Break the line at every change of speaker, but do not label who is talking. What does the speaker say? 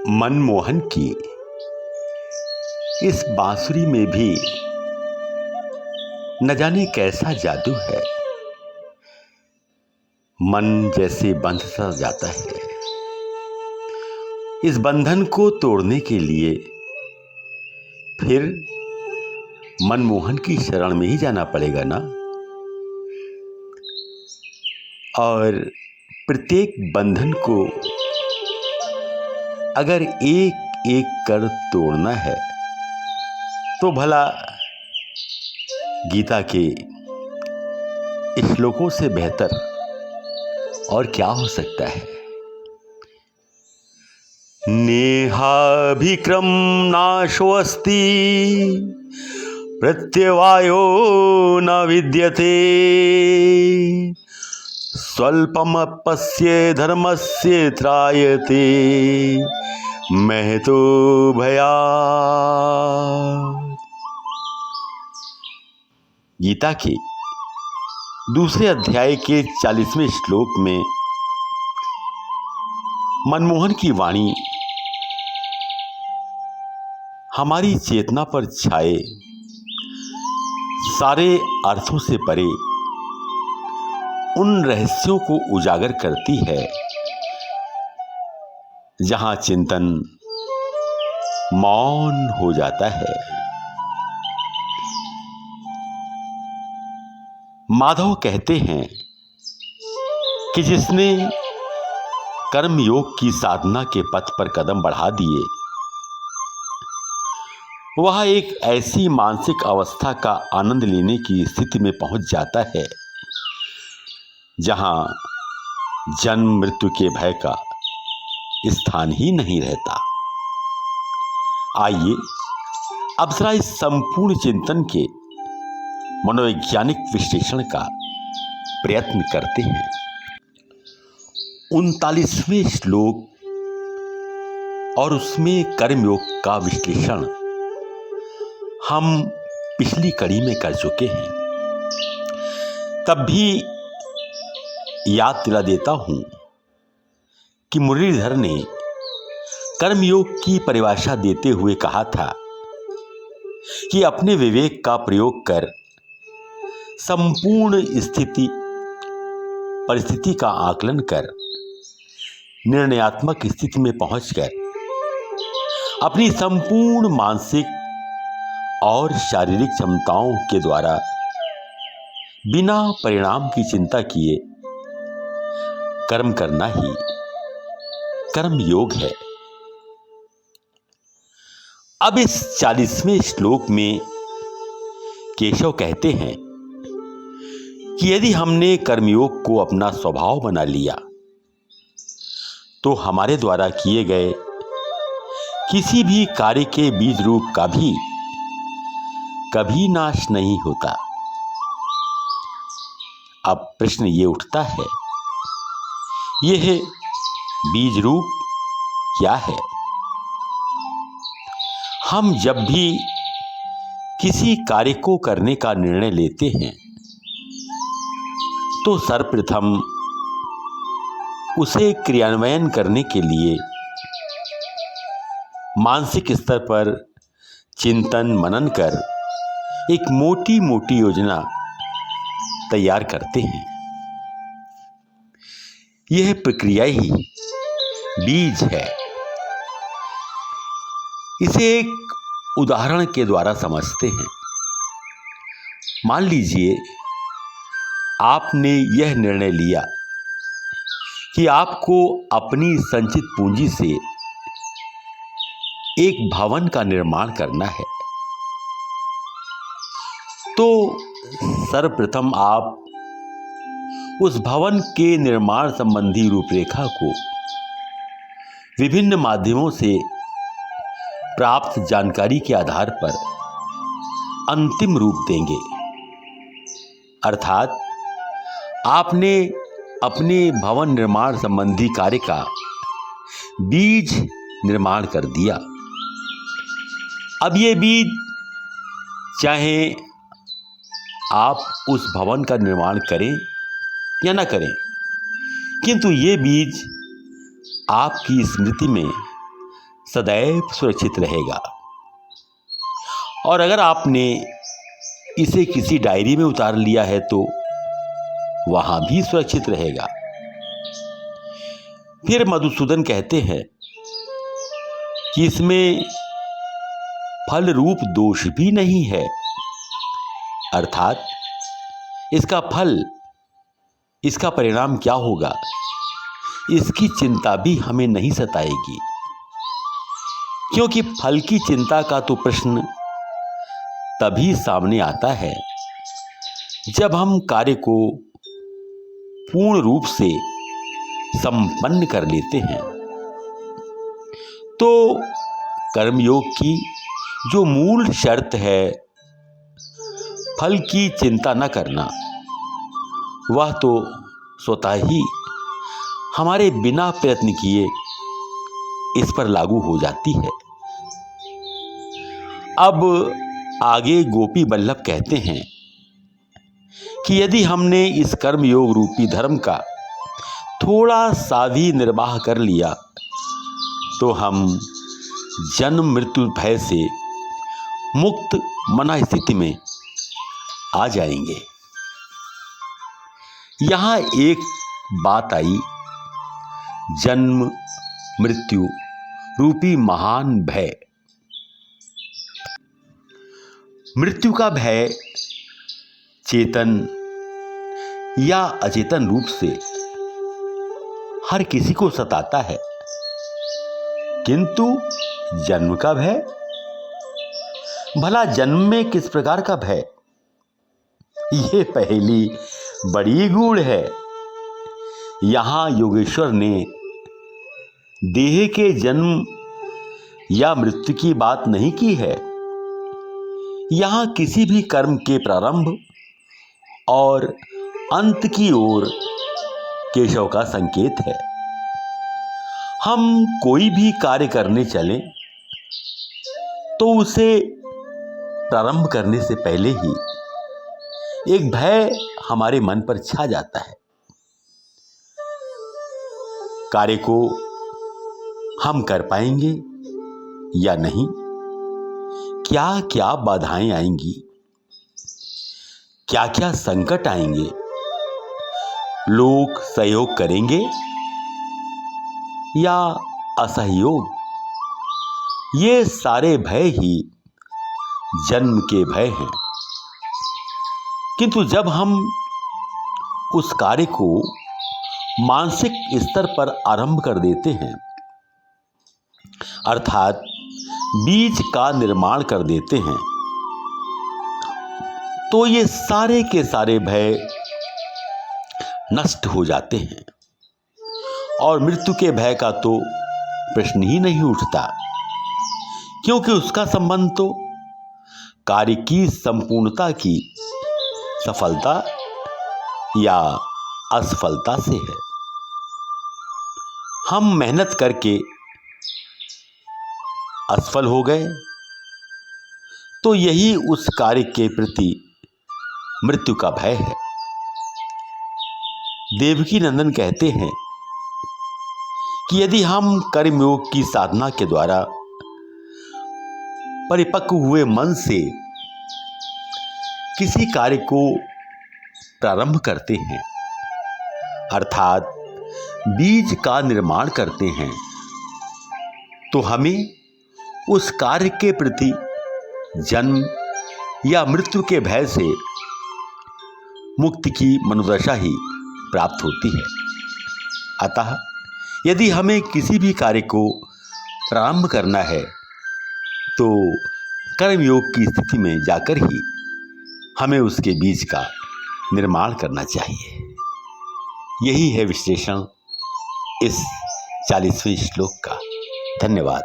मनमोहन की इस बांसुरी में भी न जाने कैसा जादू है। मन जैसे बंध सा जाता है। इस बंधन को तोड़ने के लिए फिर मनमोहन की शरण में ही जाना पड़ेगा ना। और प्रत्येक बंधन को अगर एक एक कर तोड़ना है तो भला गीता के श्लोकों से बेहतर और क्या हो सकता है। नेहाभिक्रम नाशोऽस्ति प्रत्यवायो न विद्यते स्वल्पमप्यस्य धर्मस्य त्रायते महतो भयात्। गीता के दूसरे अध्याय के 40वें श्लोक में मनमोहन की वाणी हमारी चेतना पर छाए सारे अर्थों से परे उन रहस्यों को उजागर करती है जहां चिंतन मौन हो जाता है। माधव कहते हैं कि जिसने कर्मयोग की साधना के पथ पर कदम बढ़ा दिए वह एक ऐसी मानसिक अवस्था का आनंद लेने की स्थिति में पहुंच जाता है जहां जन्म मृत्यु के भय का स्थान ही नहीं रहता। आइए अब जरा इस संपूर्ण चिंतन के मनोवैज्ञानिक विश्लेषण का प्रयत्न करते हैं। 39वें श्लोक और उसमें कर्मयोग का विश्लेषण हम पिछली कड़ी में कर चुके हैं। तब भी याद दिला देता हूं कि मुरलीधर ने कर्मयोग की परिभाषा देते हुए कहा था कि अपने विवेक का प्रयोग कर संपूर्ण स्थिति परिस्थिति का आकलन कर निर्णयात्मक स्थिति में पहुंचकर अपनी संपूर्ण मानसिक और शारीरिक क्षमताओं के द्वारा बिना परिणाम की चिंता किए कर्म करना ही कर्म योग है। अब इस 40वें श्लोक में केशव कहते हैं कि यदि हमने कर्मयोग को अपना स्वभाव बना लिया तो हमारे द्वारा किए गए किसी भी कार्य के बीज रूप का भी कभी नाश नहीं होता। अब प्रश्न ये उठता है, यह बीज रूप क्या है? हम जब भी किसी कार्य को करने का निर्णय लेते हैं तो सर्वप्रथम उसे क्रियान्वयन करने के लिए मानसिक स्तर पर चिंतन मनन कर एक मोटी मोटी योजना तैयार करते हैं। यह प्रक्रिया ही बीज है। इसे एक उदाहरण के द्वारा समझते हैं। मान लीजिए आपने यह निर्णय लिया कि आपको अपनी संचित पूंजी से एक भवन का निर्माण करना है, तो सर्वप्रथम आप उस भवन के निर्माण संबंधी रूपरेखा को विभिन्न माध्यमों से प्राप्त जानकारी के आधार पर अंतिम रूप देंगे। अर्थात आपने अपने भवन निर्माण संबंधी कार्य का बीज निर्माण कर दिया। अब ये बीज चाहे आप उस भवन का निर्माण करें या ना करें, किंतु ये बीज आपकी स्मृति में सदैव सुरक्षित रहेगा। और अगर आपने इसे किसी डायरी में उतार लिया है तो वहां भी सुरक्षित रहेगा। फिर मधुसूदन कहते हैं कि इसमें फल रूप दोष भी नहीं है, अर्थात इसका फल, इसका परिणाम क्या होगा, इसकी चिंता भी हमें नहीं सताएगी, क्योंकि फल की चिंता का तो प्रश्न तभी सामने आता है जब हम कार्य को पूर्ण रूप से संपन्न कर लेते हैं। तो कर्मयोग की जो मूल शर्त है, फल की चिंता न करना, वह तो स्वतः ही हमारे बिना प्रयत्न किए इस पर लागू हो जाती है। अब आगे गोपी बल्लभ कहते हैं कि यदि हमने इस कर्मयोग रूपी धर्म का थोड़ा सा भी निर्वाह कर लिया तो हम जन्म मृत्यु भय से मुक्त मना स्थिति में आ जाएंगे। यहां एक बात आई, जन्म मृत्यु रूपी महान भय। मृत्यु का भय चेतन या अचेतन रूप से हर किसी को सताता है, किंतु जन्म का भय, भला जन्म में किस प्रकार का भय? ये पहेली बड़ी गूढ़ है। यहां योगेश्वर ने देह के जन्म या मृत्यु की बात नहीं की है। यहां किसी भी कर्म के प्रारंभ और अंत की ओर केशव का संकेत है। हम कोई भी कार्य करने चलें तो उसे प्रारंभ करने से पहले ही एक भय हमारे मन पर छा जाता है। कार्य को हम कर पाएंगे या नहीं, क्या क्या बाधाएं आएंगी, क्या क्या संकट आएंगे, लोग सहयोग करेंगे या असहयोग, ये सारे भय ही जन्म के भय हैं। किंतु जब हम उस कार्य को मानसिक स्तर पर आरंभ कर देते हैं, अर्थात बीज का निर्माण कर देते हैं, तो ये सारे के सारे भय नष्ट हो जाते हैं और मृत्यु के भय का तो प्रश्न ही नहीं उठता, क्योंकि उसका संबंध तो कार्य की संपूर्णता की सफलता या असफलता से है। हम मेहनत करके असफल हो गए तो यही उस कार्य के प्रति मृत्यु का भय है। देवकी नंदन कहते हैं कि यदि हम कर्मयोग की साधना के द्वारा परिपक्व हुए मन से किसी कार्य को प्रारंभ करते हैं, अर्थात बीज का निर्माण करते हैं, तो हमें उस कार्य के प्रति जन्म या मृत्यु के भय से मुक्ति की मनोदशा ही प्राप्त होती है। अतः यदि हमें किसी भी कार्य को प्रारंभ करना है तो कर्मयोग की स्थिति में जाकर ही हमें उसके बीज का निर्माण करना चाहिए। यही है विश्लेषण इस 40वें श्लोक का। धन्यवाद।